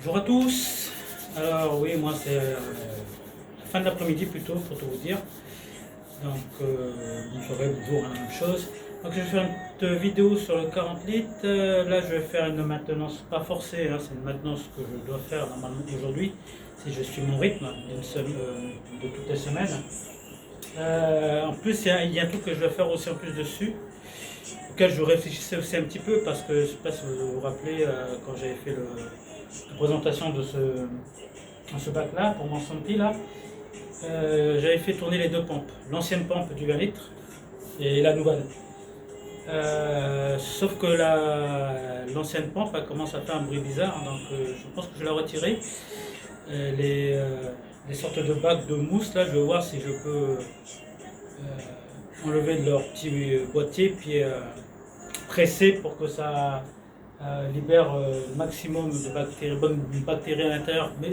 Bonjour à tous. Alors oui, moi c'est la fin de l'après-midi plutôt, pour tout vous dire. Donc bonjour, bonjour, la même chose. Donc je vais faire une petite vidéo sur le 40 litres. Là je vais faire une maintenance pas forcée, hein, c'est une maintenance que je dois faire normalement aujourd'hui, si je suis mon rythme de toutes les semaines. En plus il y a un truc que je dois faire aussi en plus dessus, auquel je réfléchissais aussi un petit peu, parce que je ne sais pas si vous vous rappelez, quand j'avais fait la présentation de ce bac là pour mon Santi là, j'avais fait tourner les deux pompes, l'ancienne pompe du 20 litres et la nouvelle. Sauf que l'ancienne pompe elle commence à faire un bruit bizarre, donc je pense que je vais la retirer. Les sortes de bacs de mousse là, je vais voir si je peux enlever de leur petit boîtier, puis presser pour que ça libère le maximum de bonnes bactéries à l'intérieur. Mais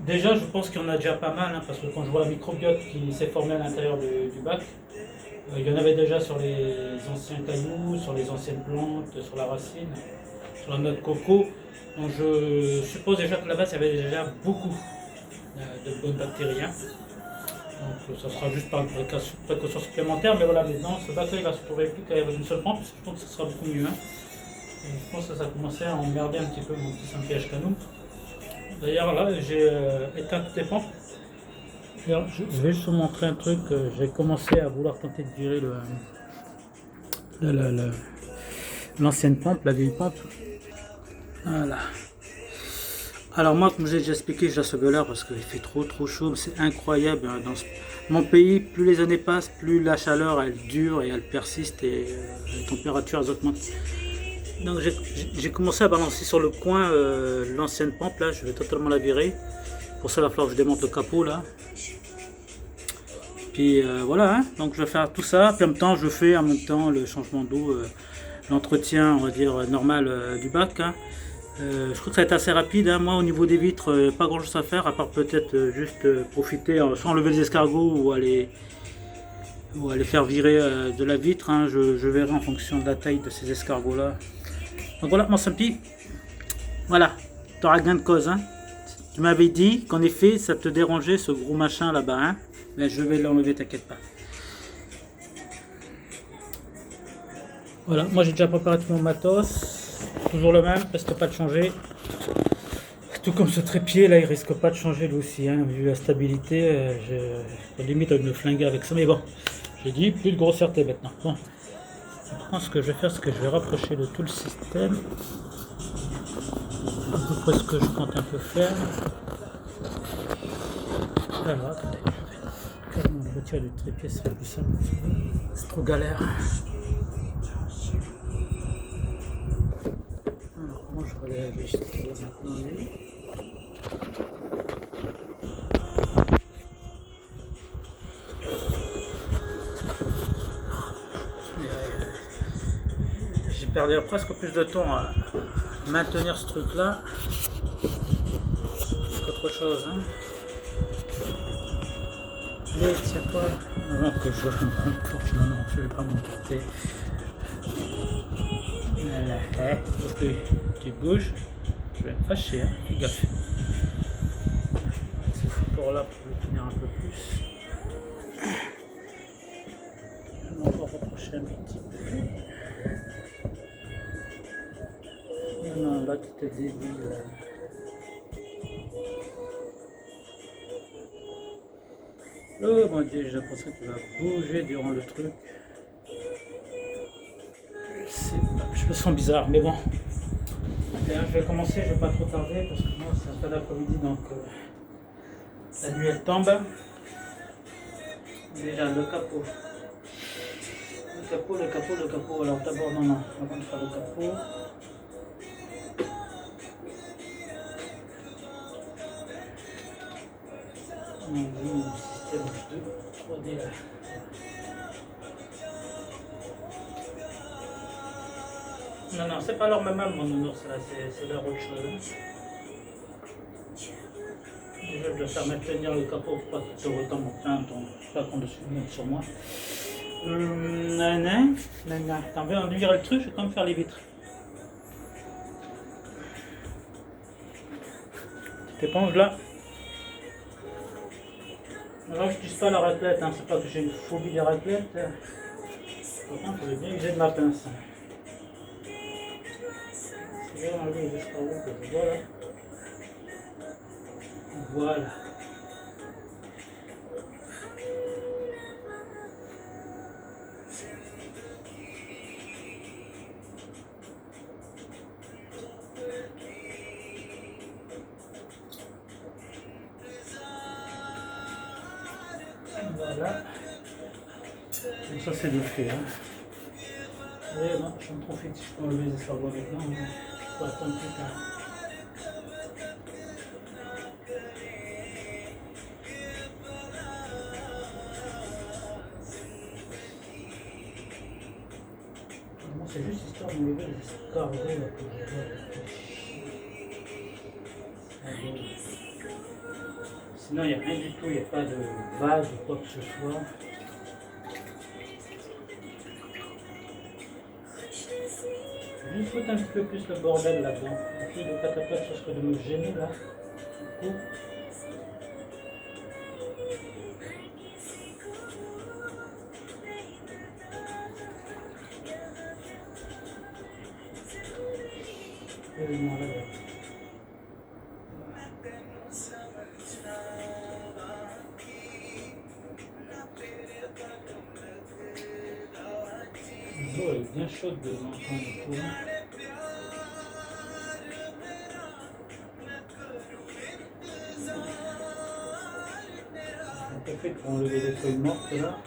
déjà, je pense qu'il y en a déjà pas mal, hein, parce que quand je vois la microbiote qui s'est formée à l'intérieur du bac, il y en avait déjà sur les anciens cailloux, sur les anciennes plantes, sur la racine, sur la noix de coco. Donc je suppose déjà que là-bas, il y avait déjà beaucoup de bonnes bactéries, hein. Donc ça sera juste par une précaution supplémentaire. Mais voilà, maintenant, ce bac-là, il va se retrouver plus qu'avec une seule pompe, parce que je pense que ce sera beaucoup mieux, hein. Et je pense que ça commençait à emmerder un petit peu mon petit Saint-Pierre Canou. D'ailleurs, là, j'ai éteint toutes les pompes. Alors, je vais juste vous montrer un truc. J'ai commencé à vouloir tenter de virer l'ancienne pompe, la vieille pompe. Voilà. Alors moi, comme j'ai déjà expliqué, je la sauve l'heure parce qu'il fait trop chaud. C'est incroyable. Mon pays, plus les années passent, plus la chaleur elle dure et elle persiste, et les températures elles augmentent. Donc j'ai commencé à balancer sur le coin l'ancienne pompe là. Je vais totalement la virer. Pour ça, il va falloir que je démonte le capot là. Puis voilà, hein. Donc je vais faire tout ça, puis en même temps je fais le changement d'eau, l'entretien on va dire normal du bac, hein. Je crois que ça va être assez rapide, hein. Moi au niveau des vitres, pas grand chose à faire, à part peut-être juste profiter, soit enlever les escargots ou aller faire virer de la vitre, hein. Je verrai en fonction de la taille de ces escargots là. Donc voilà mon Sampi, voilà, t'auras gain de cause, hein. Tu m'avais dit qu'en effet ça te dérangeait ce gros machin là-bas, hein. Mais je vais l'enlever, t'inquiète pas. Voilà, moi j'ai déjà préparé tout mon matos. Toujours le même, risque pas de changer. Tout comme ce trépied là, il risque pas de changer lui aussi, hein. Vu la stabilité, je limite de me flinguer avec ça. Mais bon, j'ai dit plus de grossièreté maintenant. Bon, je pense que je vais faire, ce que je vais rapprocher de tout le système. À peu près ce que je compte un peu faire. Alors, attendez. Le retirer du trépied, c'est plus simple. C'est trop galère. Alors, comment je relève maintenant lui. J'ai perdu presque plus de temps à maintenir ce truc là qu'autre chose, hein. Mais tiens pas avant que je me porte. Non, je vais pas m'emporter. Voilà, tu bouges, je vais me fâcher, hein. Fais gaffe. Ce support là pour le tenir un peu plus. Je vais encore rapprocher un petit peu. Non, là tu te dévies là. Oh mon dieu, j'ai l'impression qu'il va bouger durant le truc. Je me sens bizarre, mais bon. Bien, je vais commencer, je vais pas trop tarder parce que moi c'est un fin d'après-midi, donc la nuit elle tombe. Déjà le capot. Le capot. Alors d'abord, non, avant de faire le capot. On a vu le système de 3D là. Non, c'est pas leur maman mon nounours là, c'est leur autre chose. Déjà je dois faire maintenir le capot pour pas qu'il te retombe en plein ton dessus monte sur moi. T'en veux en virer le truc, je vais quand même faire les vitres. cette éponge là. Alors je n'utilise pas la raclette, hein. C'est pas que j'ai une phobie des raclettes. Par contre, je vais bien user de ma pince. Je vais enlever les escargots que je vois là. Voilà. Voilà. Donc ça c'est le fait. Hein. Et bon, j'en profite, je peux enlever les escargots maintenant. Hein. Je peux attendre plus tard. C'est juste histoire d'enlever les escargots là que je vois. Sinon il n'y a rien du tout, il n'y a pas de vase ou quoi que ce soit. Je vais foutre un petit peu plus le bordel là-dedans. Plus de catapultes sur ce que de me gêner là. Du coup. Évidemment là. L'eau est bien chaude de l'entendre. J'en profite pour enlever les feuilles mortes là.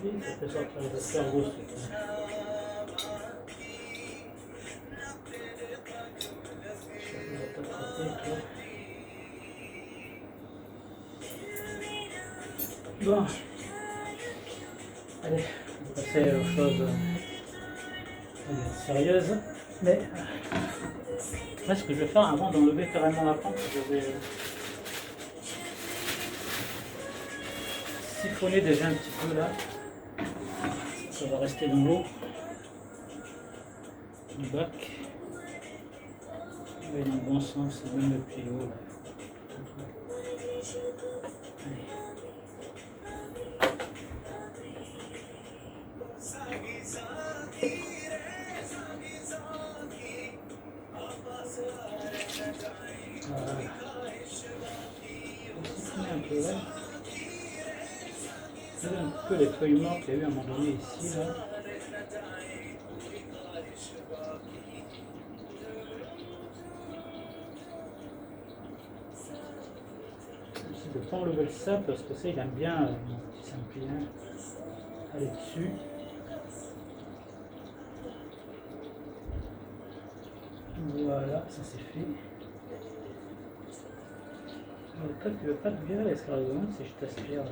Oui, ça fait sortir les escargots. Bon, allez, on va passer aux choses sérieuses. Mais là, ce que je vais faire avant d'enlever carrément la pente, je vais siphonner déjà un petit peu là. Ça va rester dans l'eau. Du bac. On va dans le bon sens, même le plus haut là. Allez. Voilà. On va un peu là. Je vais un peu les feuilles mortes qu'il y a eu à un moment donné ici là. J'essaie de ne pas enlever le sable parce que ça il aime bien mon petit Saint-Pierre aller dessus. Voilà, ça c'est fait. Toi, tu ne veux pas te virer l'escargot si je t'aspire.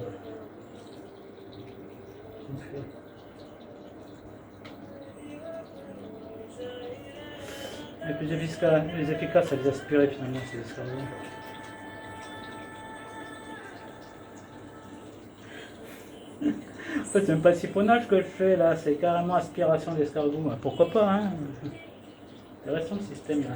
Les plus efficaces à les aspirer finalement, c'est l'escargot. En fait, c'est même pas le siphonnage que je fais là, c'est carrément aspiration d'escargot. Pourquoi pas, hein? Intéressant le système là.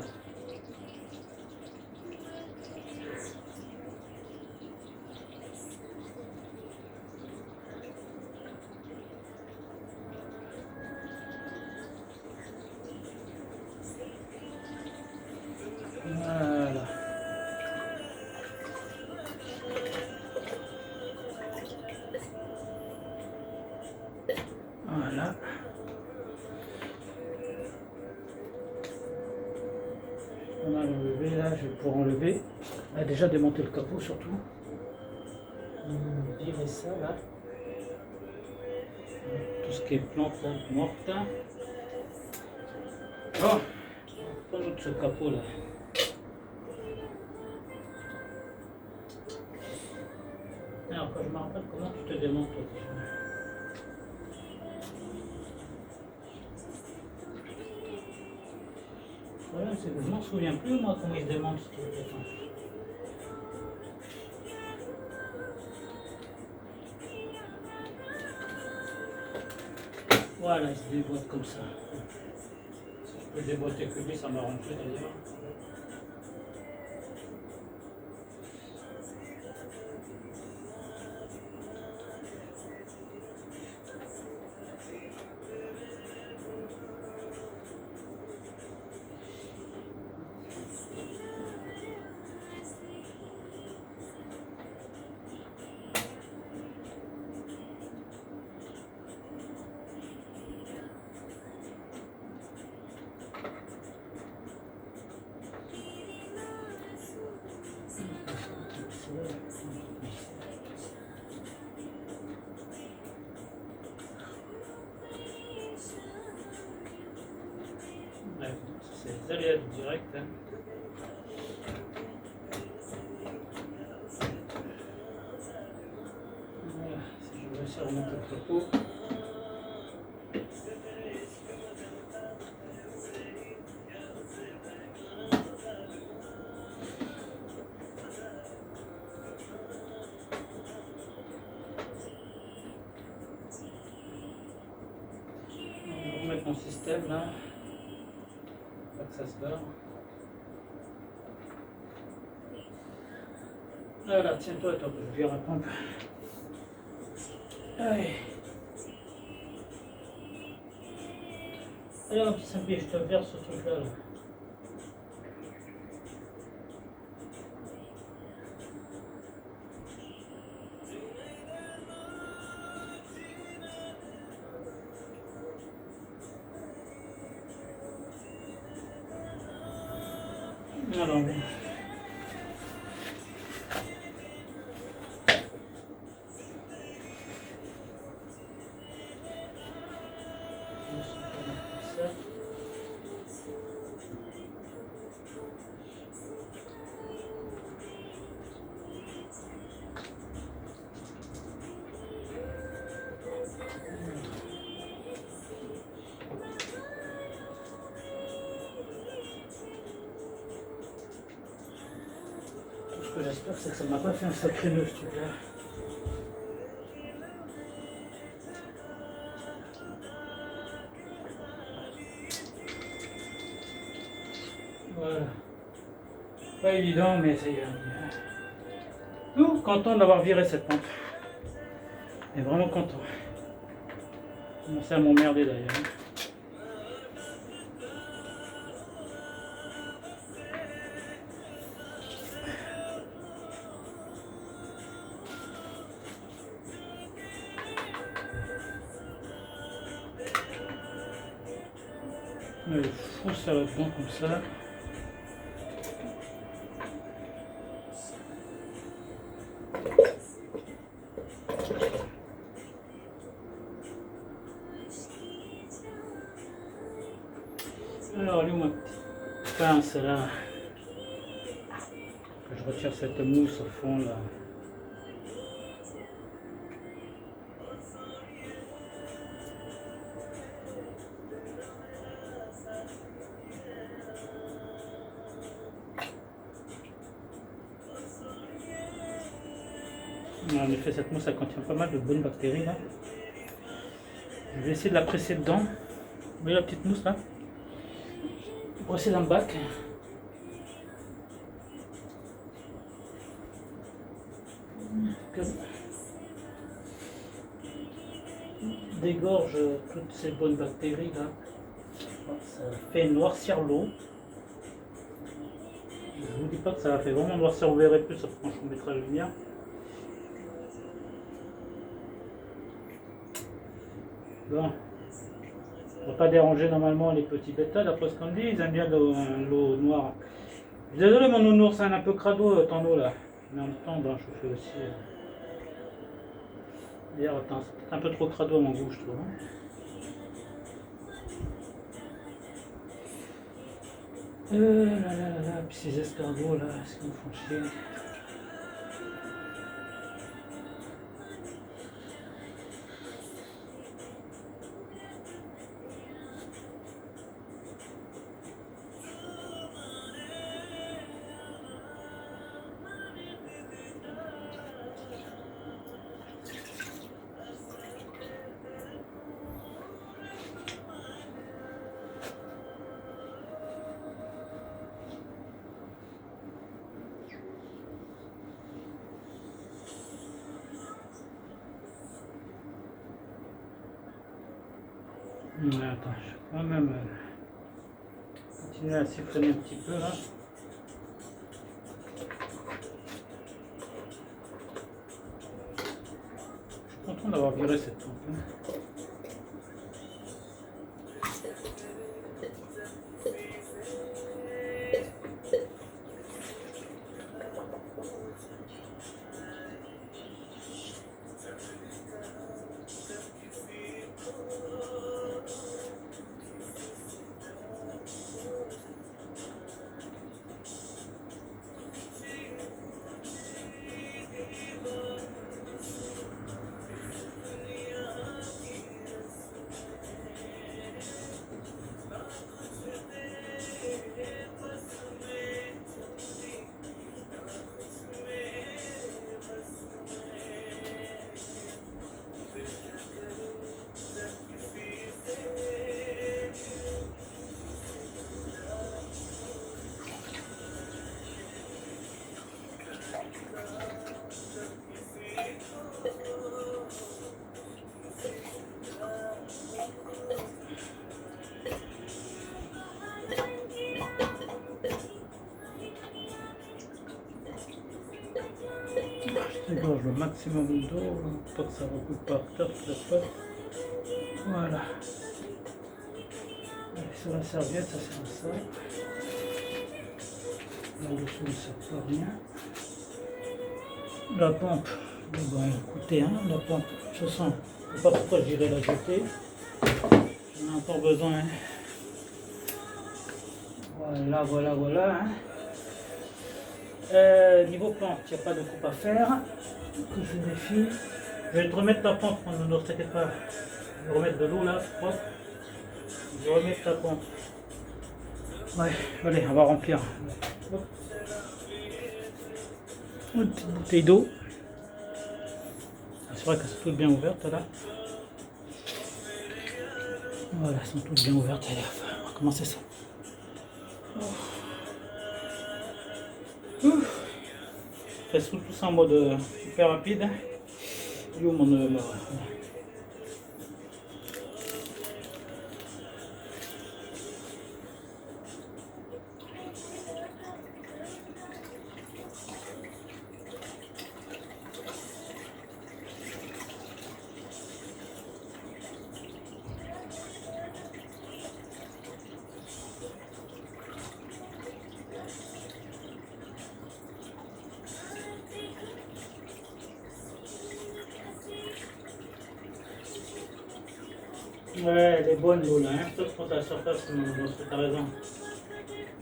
Voilà. Voilà. On a enlevé là, je vais pouvoir enlever. On a déjà démonté le capot surtout. Virer ça là. Tout ce qui est plante là, morte. Bon, on rajoute ce capot là. Alors, quand je me rappelle comment tu te démontes toi. Le problème c'est que je m'en souviens plus moi comment il se démonte ce truc. Voilà, il se déboîte comme ça. Si je peux déboîter que lui, ça m'arrange d'ailleurs. Ouais, c'est les aléas du direct. Hein. Voilà, si je réussis à remonter le capot. On va remettre mon système là. Pas que ça se barre. Voilà, tiens-toi, attends, je vire la pompe. Allez. Allez, mon petit Saint-Pierre, je te verse ce truc-là. Là. Alors, bon. Ce que j'espère, c'est que ça ne m'a pas fait un sacré nœud ce truc-là. Voilà. Pas évident, mais c'est nous, content d'avoir viré cette pompe. Et vraiment content. Commencer à m'emmerder d'ailleurs. Je fonce là-dedans comme ça. Alors, lui, ma petite pince là, que je retire cette mousse au fond là. En effet, cette mousse, elle contient pas mal de bonnes bactéries là. Je vais essayer de la presser dedans. Vous voyez la petite mousse là? Presser dans le bac. Dégorge toutes ces bonnes bactéries là. Ça fait noircir l'eau. Je vous dis pas que ça va faire vraiment noircir, vous verrez plus quand je vous mettrai la lumière. Bon, on va pas déranger normalement les petits bêtas, d'après ce qu'on dit, ils aiment bien l'eau noire. Désolé mon nounours, c'est un peu crado ton eau là, mais en même temps, ben, je fais aussi. D'ailleurs, attends, c'est peut-être un peu trop crado à mon goût, je trouve. Là, puis ces escargots là, est-ce qu'ils me font chier? Attends, je vais quand même continuer à siphonner un petit peu là. Je suis content d'avoir viré cette pompe. Je dégage le maximum d'eau, pas que ça recoule par terre, tout ça. Voilà. Allez, sur la serviette, ça sert à ça. Là dessous, ça sert pas rien. La pompe, bon, écoutez, hein, la pompe, je sens, je sais pas pourquoi j'irai la jeter. J'en ai encore besoin. Hein. Voilà. Hein. Niveau pompe, il n'y a pas de coupe à faire. Que je vérifie. Je vais te remettre ta pompe, ne t'inquiète pas. Je vais remettre de l'eau là, propre. Je vais remettre ta pompe. Ouais, allez, on va remplir. Hop. Une petite bouteille d'eau. C'est vrai qu'elles sont toutes bien ouvertes là. Voilà, elles sont toutes bien ouvertes. Allez, on va commencer ça. Je fais tout ça en mode hyper rapide. Et où mon ouais, elle est bonne l'eau là, hein. Sauf contre la surface, t'as raison.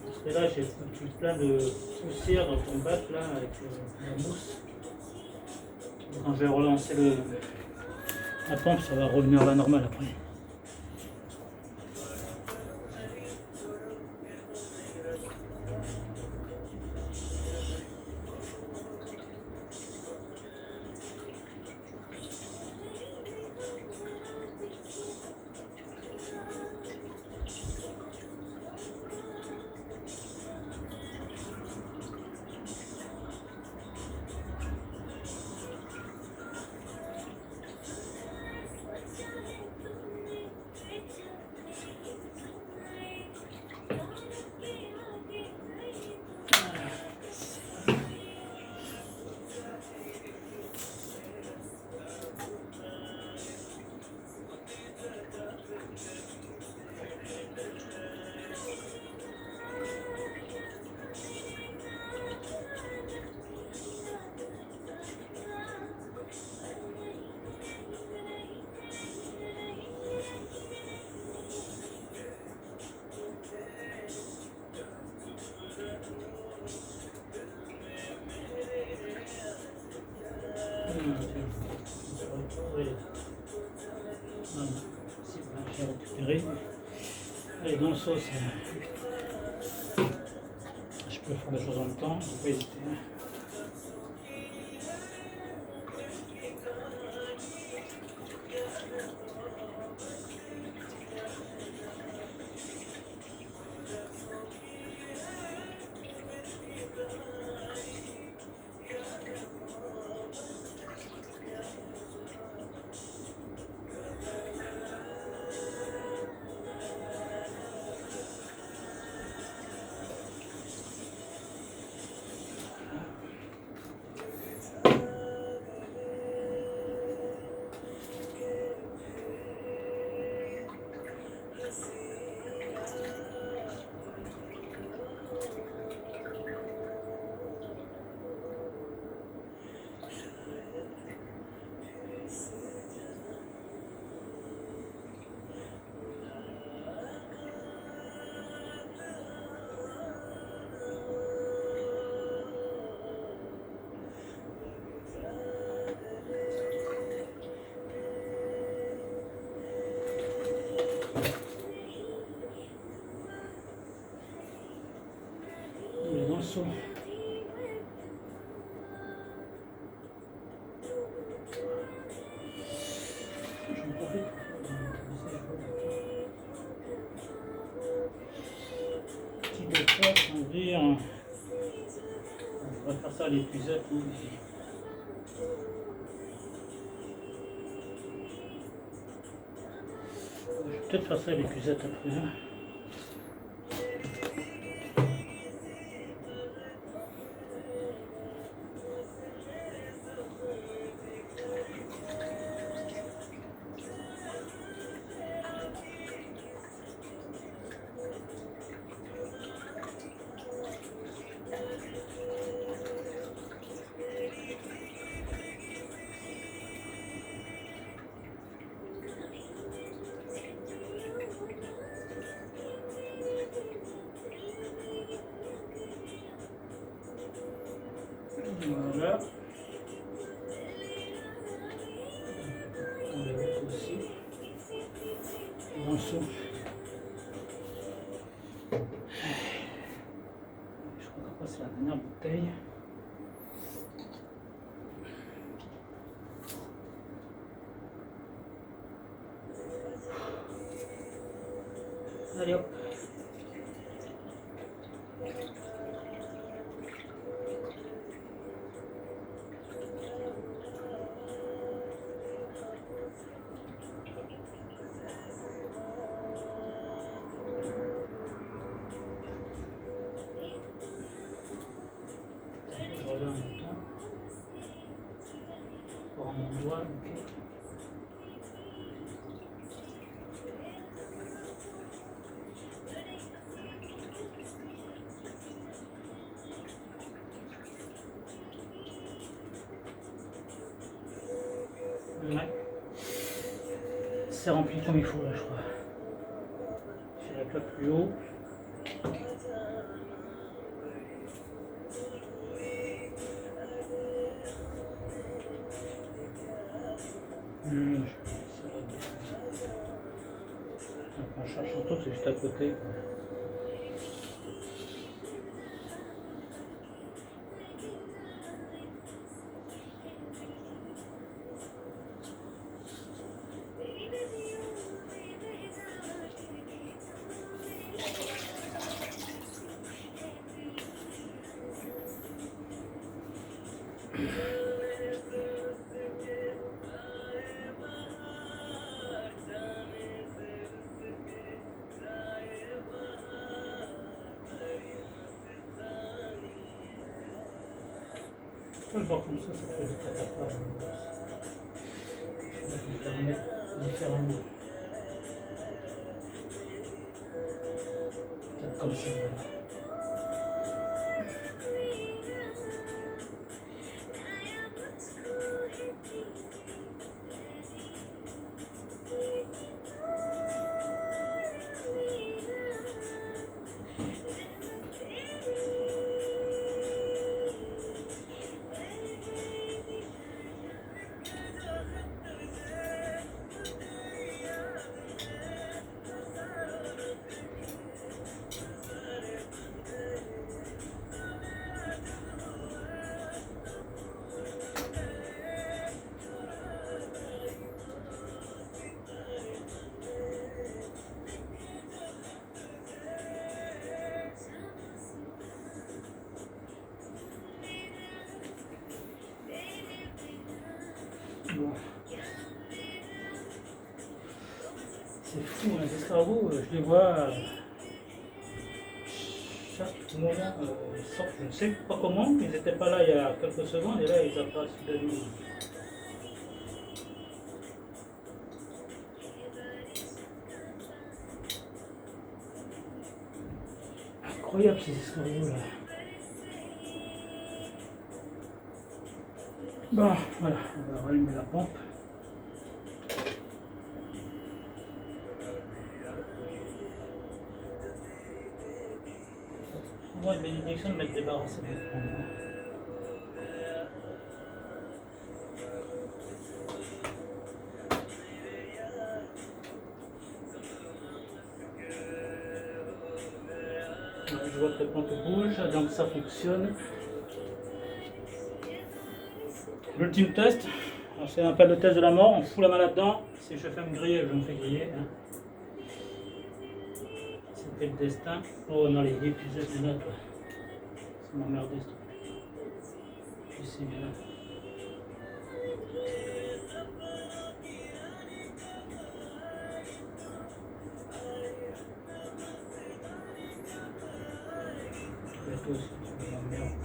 Parce que là, j'ai foutu plein de poussière dans ton bac là, avec la mousse. Et quand je vais relancer la pompe, ça va revenir à la normale après. Voilà, j'ai récupéré. Allez, dans le sauce, je peux faire des choses en même temps, faut pas hésiter. profite. Petit décor, on va dire. On va faire ça à l'épuisette. Je vais peut-être faire ça à l'épuisette après. Voilà. On va mettre aussi. Attention. Je crois que c'est la dernière bouteille. Allez hop. Voilà un temps. Pour mon doigt, ok. Ouais. C'est rempli comme il faut là, je crois. Je vais pas plus haut. On cherche un truc, c'est juste à côté. Je vais le voir comme ça fait des cataplasmes. Je vais le permettre différemment. Peut-être comme ça. Bon. C'est fou, hein, les escargots, je les vois chaque moment ils sortent. Je ne sais pas comment, ils n'étaient pas là il y a quelques secondes et là ils apparaissent de nuit. Incroyable ces escargots là. Bon, voilà, on va rallumer la pompe. Moi, une bénédiction de m'être débarrassé de cette pompe. Je vois que la pompe bouge, donc ça fonctionne. L'ultime test, C'est un peu le test de la mort, on fout la main là-dedans. Si je fais me griller, je me fais griller. Hein. C'était le destin. Oh non, les épisodes de là, toi. Ça m'a merdé, ça. Ici, bien là. Toi aussi, tu m'emmerdes.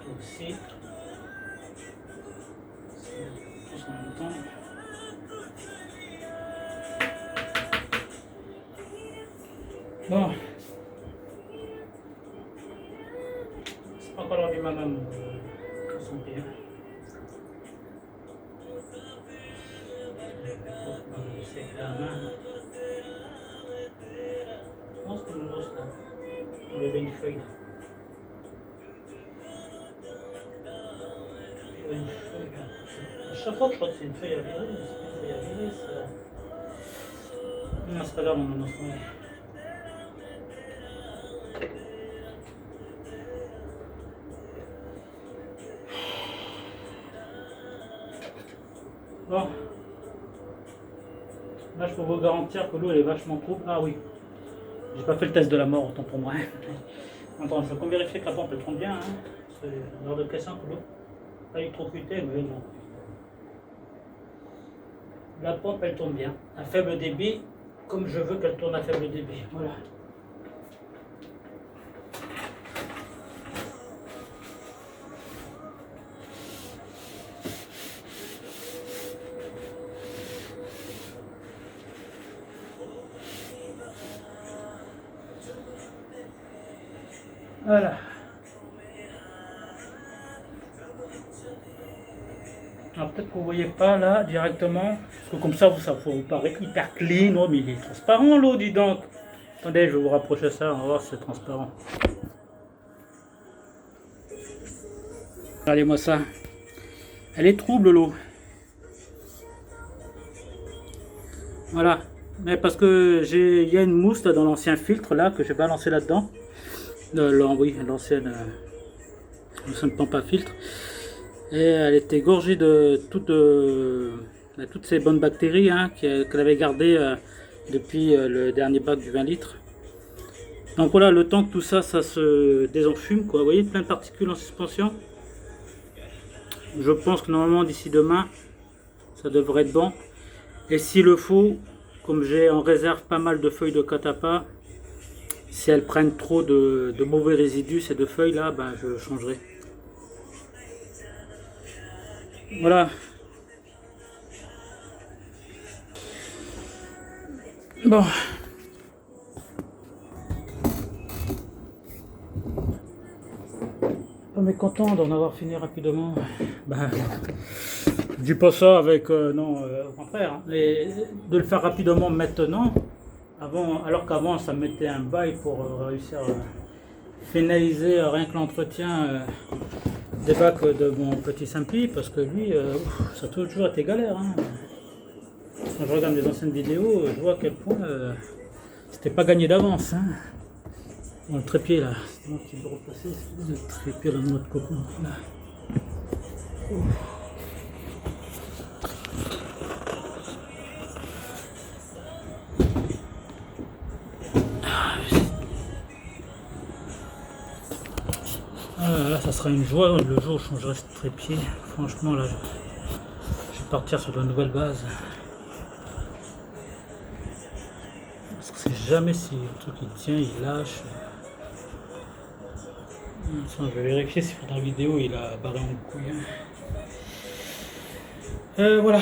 Toi aussi. Tous en même temps. Bon. C'est pas encore l'heure du mamam son pied. C'est la main. Je pense que le brosse là. Il y avait une feuille là. Il y avait une feuille là. À chaque fois que je crois que c'est une feuille à virer, c'est pas une feuille à virer, ça. Non, c'est pas grave, on en a trouvé. Bon. Là, je peux vous garantir que l'eau elle est vachement trouble. Ah oui. J'ai pas fait le test de la mort, autant pour moi. Attends, je peux vérifier que la pompe elle tourne bien. Hein. C'est hors de question que l'eau pas électrocutée, mais non. La pompe elle tourne bien. À faible débit, comme je veux qu'elle tourne à faible débit. Voilà. Voilà. Alors peut-être que vous ne voyez pas là directement, parce que comme ça vous paraît hyper clean. Oh mais il est transparent l'eau, dis donc. Attendez, je vais vous rapprocher ça, on va voir si c'est transparent. Regardez-moi ça. Elle est trouble l'eau. Voilà. Mais parce que il y a une mousse là, dans l'ancien filtre là que j'ai balancé là-dedans. Oui, l'ancienne pompe à filtre. Et elle était gorgée de toutes ces bonnes bactéries hein, qu'elle avait gardées depuis le dernier bac du 20 litres. Donc voilà, le temps que tout ça, ça se désenfume, quoi. Vous voyez, plein de particules en suspension. Je pense que normalement d'ici demain, ça devrait être bon. Et s'il le faut, comme j'ai en réserve pas mal de feuilles de catapa, si elles prennent trop de mauvais résidus, ces deux feuilles là, ben, je changerai. Voilà. Bon. Pas mécontent d'en avoir fini rapidement. Ben, je dis pas ça avec non, au contraire. Hein, de le faire rapidement maintenant. Alors qu'avant ça me mettait un bail pour réussir à finaliser rien que l'entretien des bacs de mon petit Sampi, parce que lui ça a toujours été galère hein. Quand je regarde les anciennes vidéos, je vois à quel point c'était pas gagné d'avance hein. Bon, le trépied là, c'est moi qui vais replacer le trépied dans notre coco là. Là, ça sera une joie le jour où je changerai ce trépied. Franchement, là, je vais partir sur de nouvelles bases. Parce que c'est jamais si le truc il tient, il lâche. Je vais vérifier si dans la vidéo il a barré en couille. Voilà.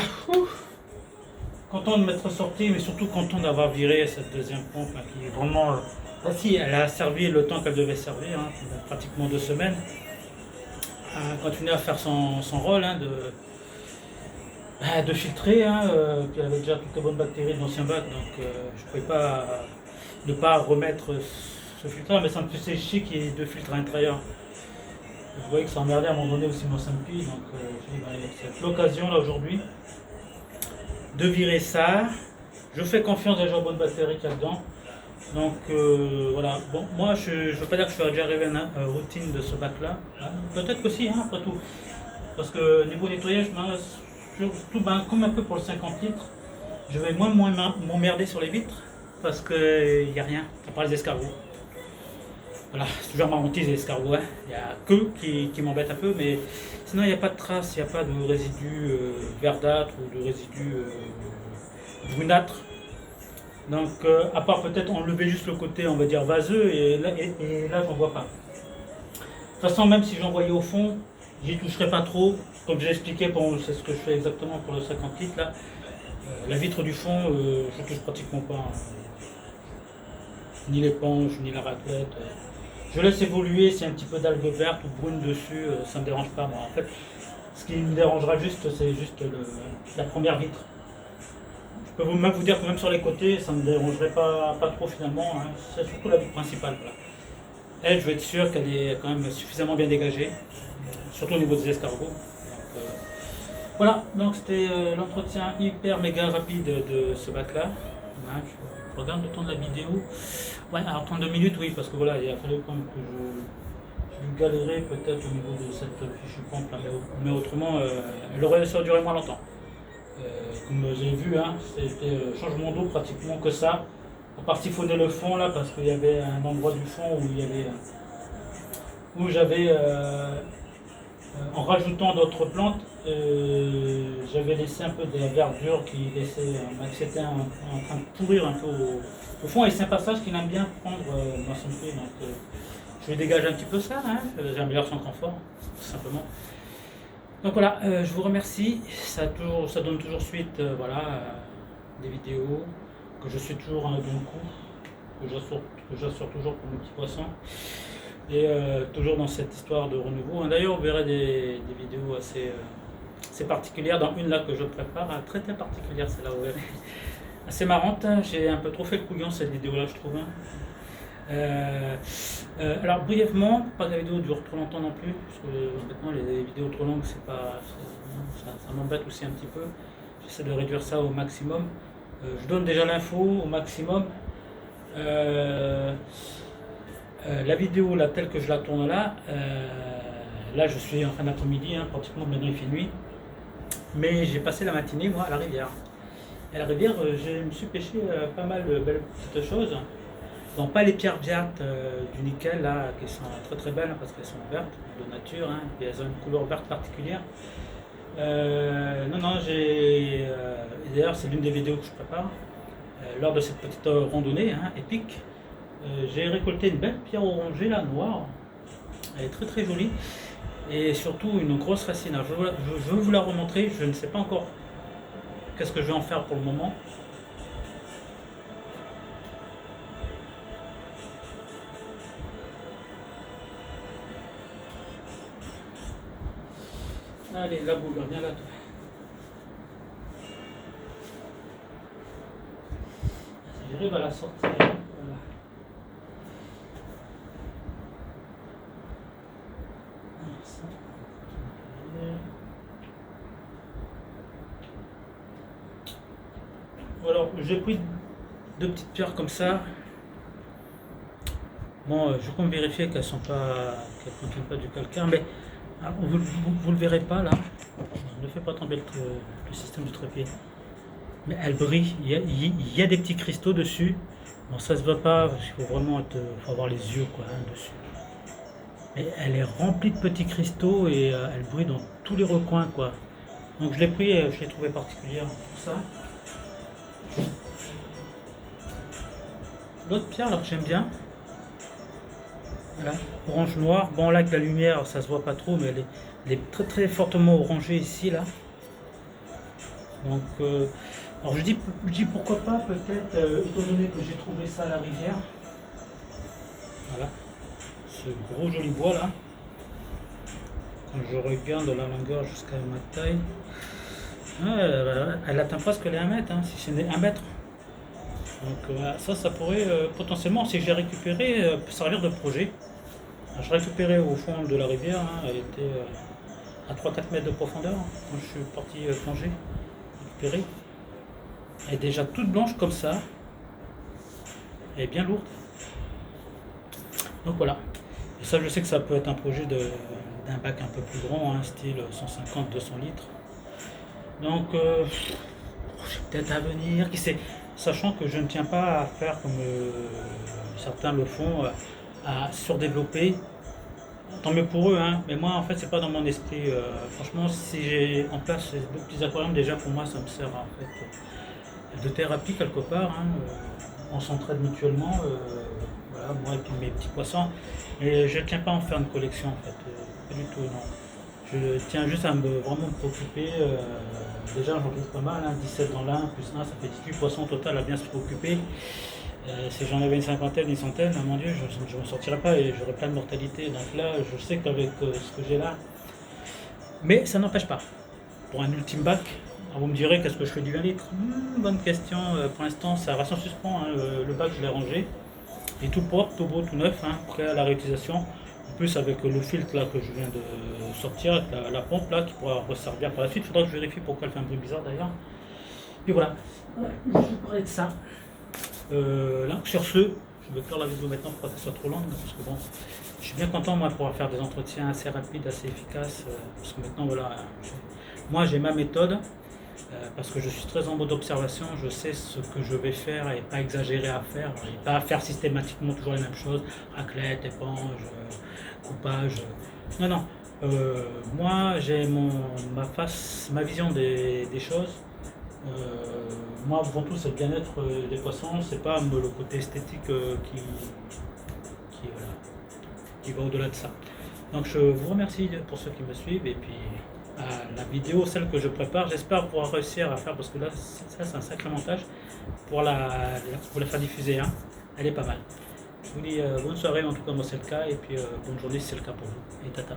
Content de m'être sorti, mais surtout content d'avoir viré cette deuxième pompe là, qui est vraiment. Ah si, elle a servi le temps qu'elle devait servir, hein, pratiquement 2 semaines. Elle a continué à faire son rôle hein, de filtrer. Hein, puis elle avait déjà toutes les bonnes bactéries de l'ancien bac, donc je ne pouvais pas ne pas remettre ce filtre là, mais ça me faisait chier qu'il y ait 2 filtres à l'intérieur. Je voyais que ça emmerdait à un moment donné aussi mon Sampi, donc j'ai dit, c'est l'occasion là aujourd'hui de virer ça. Je fais confiance déjà aux bonnes bactéries qu'il y a dedans. Donc voilà, bon, moi je ne veux pas dire que je suis déjà arrivé à une routine de ce bac là, hein. Peut-être que si, hein, après tout. Parce que niveau nettoyage, ben, surtout ben, comme un peu pour le 50 litres, je vais moins m'emmerder sur les vitres parce qu'il n'y a rien, à part les escargots. Voilà, c'est toujours ma hantise les escargots. Hein. Il n'y a que qui m'embête un peu, mais sinon il n'y a pas de traces, il n'y a pas de résidus verdâtres ou de résidus brunâtres. Donc, à part peut-être enlever juste le côté, on va dire, vaseux, et là j'en vois pas. De toute façon, même si j'envoyais au fond, j'y toucherai pas trop. Comme j'ai expliqué, c'est ce que je fais exactement pour le 50 litres. Là. La vitre du fond, je touche pratiquement pas. Hein. Ni l'éponge, ni la raclette. Je laisse évoluer, s'il y a un petit peu d'algues vertes ou brunes dessus, ça ne me dérange pas. Moi. En fait, ce qui me dérangera juste, c'est juste la première vitre. Je peux même vous dire que même sur les côtés, ça ne me dérangerait pas trop finalement. Hein. C'est surtout la vitre principale. Voilà. Elle, je vais être sûr qu'elle est quand même suffisamment bien dégagée, surtout au niveau des escargots. Donc, voilà, donc c'était l'entretien hyper méga rapide de ce bac-là. Hein, je regarde le temps de la vidéo. Ouais, alors 32 minutes, oui, parce que voilà, il a fallu quand même que je galérais peut-être au niveau de cette fichue pompe là, mais autrement, ça aurait duré moins longtemps. Comme vous avez vu, hein, c'était changement d'eau pratiquement que ça. À part siphonner le fond là, parce qu'il y avait un endroit du fond où j'avais, en rajoutant d'autres plantes, j'avais laissé un peu de verdure qui c'était en train de pourrir un peu au fond, et c'est un passage qu'il aime bien prendre dans son prix. Donc je dégage un petit peu ça, hein, j'améliore son confort, tout simplement. Donc voilà, je vous remercie, ça donne toujours suite, des vidéos, que je suis toujours dans le coup, que j'assure toujours pour mes petits poissons, et toujours dans cette histoire de renouveau. D'ailleurs, vous verrez des vidéos assez particulières, dans une là que je prépare, très très particulière, c'est là où vous verrez. Assez marrante, hein. J'ai un peu trop fait le couillon cette vidéo là, je trouve. Hein. Alors brièvement, pas que la vidéo dure trop longtemps non plus, parce que maintenant les vidéos trop longues, ça m'embête aussi un petit peu. J'essaie de réduire ça au maximum. Je donne déjà l'info au maximum. La vidéo là, telle que je la tourne là, là je suis en fin d'après-midi, hein, pratiquement maintenant il fait nuit. Mais j'ai passé la matinée moi à la rivière. Et à la rivière, je me suis pêché pas mal de belles petites choses. Bon, pas les pierres vertes du nickel là, qui sont très très belles parce qu'elles sont vertes de nature, hein, et elles ont une couleur verte particulière. Non, d'ailleurs c'est l'une des vidéos que je prépare. Lors de cette petite randonnée hein, épique, j'ai récolté une belle pierre orangée là, noire. Elle est très très jolie. Et surtout une grosse racine. Alors, je vais vous la remontrer, je ne sais pas encore qu'est-ce que je vais en faire pour le moment. Allez, la boule, viens là. J'arrive à la sortir. Voilà. Alors, j'ai pris deux petites pierres comme ça. Bon, je compte vérifier qu'elles ne contiennent pas du calcaire, mais alors, vous le verrez pas là. Ne fais pas tomber le système du trépied. Mais elle brille. Il y a des petits cristaux dessus. Bon, ça se voit pas. Il faut vraiment faut avoir les yeux quoi hein, dessus. Mais elle est remplie de petits cristaux et elle brille dans tous les recoins quoi. Donc je l'ai pris, je l'ai trouvé particulière pour ça. L'autre pierre alors que j'aime bien. Voilà, orange noir. Bon là avec la lumière ça se voit pas trop, mais elle est très très fortement orangée ici là. Donc alors je dis pourquoi pas peut-être étant donné que j'ai trouvé ça à la rivière. Voilà, ce gros joli bois là. Quand je regarde la longueur jusqu'à ma taille, elle atteint presque les 1 mètre, hein, si c'est 1 mètre. Donc ça pourrait potentiellement, si j'ai récupéré, servir de projet. Alors, je récupérais au fond de la rivière, hein, elle était à 3-4 mètres de profondeur quand je suis parti plonger, récupérer. Elle est déjà toute blanche comme ça, elle est bien lourde. Donc voilà, et ça je sais que ça peut être un projet d'un bac un peu plus grand, hein, style 150-200 litres. Donc, peut-être à venir, qui sait, sachant que je ne tiens pas à faire comme certains le font, à surdévelopper. Tant mieux pour eux, hein. Mais moi, en fait, c'est pas dans mon esprit. Franchement, si j'ai en place ces deux petits aquariums, déjà pour moi, ça me sert en fait de thérapie quelque part, hein. On s'entraide mutuellement, voilà, moi et puis mes petits poissons. Et je ne tiens pas à en faire une collection, en fait, pas du tout, non. Je tiens juste à vraiment me préoccuper. Déjà, j'en trouve pas mal, hein, 17 dans l'un, plus un, ça fait 18 poissons au total à bien se préoccuper. Si j'en avais une cinquantaine, une centaine, mon Dieu, je ne m'en sortirais pas et j'aurais plein de mortalité. Donc là, je sais qu'avec ce que j'ai là, mais ça n'empêche pas. Pour un ultime bac, vous me direz qu'est-ce que je fais du 20 litres. Bonne question. Pour l'instant, ça reste en suspens, hein. Le bac, je l'ai rangé. Et tout propre, tout beau, tout neuf, hein, prêt à la réutilisation. En plus, avec le filtre là que je viens de sortir, avec la pompe là qui pourra resservir par la suite. Il faudra que je vérifie pourquoi elle fait un bruit bizarre d'ailleurs. Et voilà. Je vais parler de ça. Là, sur ce, je vais clore la vidéo maintenant pour pas qu'elle soit trop longue, parce que bon, je suis bien content moi de pouvoir faire des entretiens assez rapides, assez efficaces, parce que maintenant voilà, moi j'ai ma méthode, parce que je suis très en mode observation, je sais ce que je vais faire et pas exagérer à faire, et pas faire systématiquement toujours les mêmes choses, raclette, éponge, coupage, non non, moi j'ai ma vision des choses. Moi, avant tout, c'est le bien-être des poissons, c'est pas le côté esthétique voilà, qui va au-delà de ça. Donc, je vous remercie pour ceux qui me suivent et puis la vidéo, celle que je prépare, j'espère pouvoir réussir à faire parce que là, ça, c'est un sacré montage pour pour la faire diffuser. Hein. Elle est pas mal. Je vous dis bonne soirée, en tout cas, moi, c'est le cas, et puis bonne journée si c'est le cas pour vous. Et tata.